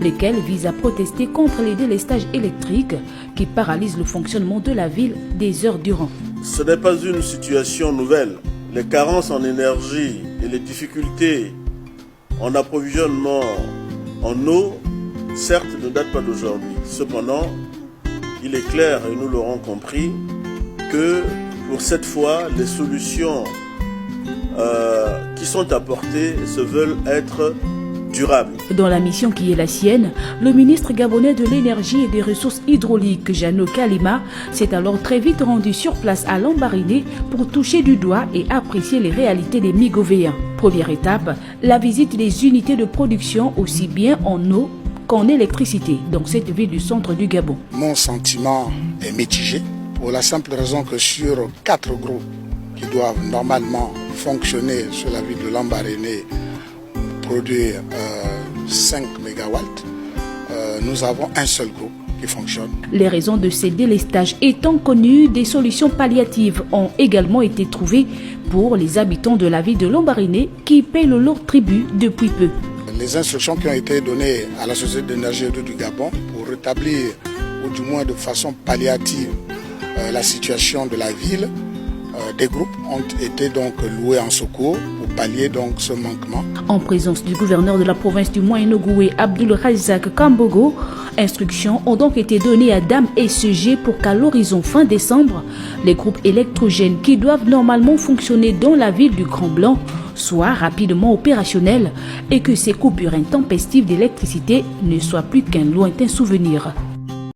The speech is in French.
lesquels visent à protester contre les délestages électriques qui paralysent le fonctionnement de la ville des heures durant. Ce n'est pas une situation nouvelle. Les carences en énergie et les difficultés en approvisionnement en eau, certes, ne datent pas d'aujourd'hui. Cependant, il est clair, et nous l'aurons compris, que pour cette fois, les solutions qui sont apportées se veulent être durables. Dans la mission qui est la sienne, le ministre gabonais de l'énergie et des ressources hydrauliques, Jeannot Kalima, s'est alors très vite rendu sur place à Lambaréné pour toucher du doigt et apprécier les réalités des Migovéens. Première étape, la visite des unités de production aussi bien en eau qu'en électricité dans cette ville du centre du Gabon. Mon sentiment est mitigé pour la simple raison que sur 4 groupes qui doivent normalement fonctionner sur la ville de Lambaréné, produire 5 MW, nous avons un seul groupe qui fonctionne. Les raisons de ces délestages étant connues, des solutions palliatives ont également été trouvées pour les habitants de la ville de Lambaréné qui paient le lourd tribut depuis peu. Les instructions qui ont été données à la Société d'énergie et d'eau du Gabon pour rétablir, ou du moins de façon palliative, la situation de la ville, des groupes ont été donc loués en secours pour pallier donc ce manquement. En présence du gouverneur de la province du Moyen-Ogoué, Abdul Razak Kambogo, instructions ont donc été données à Dame et SG pour qu'à l'horizon fin décembre, les groupes électrogènes qui doivent normalement fonctionner dans la ville du Grand Blanc soient rapidement opérationnels et que ces coupures intempestives d'électricité ne soient plus qu'un lointain souvenir.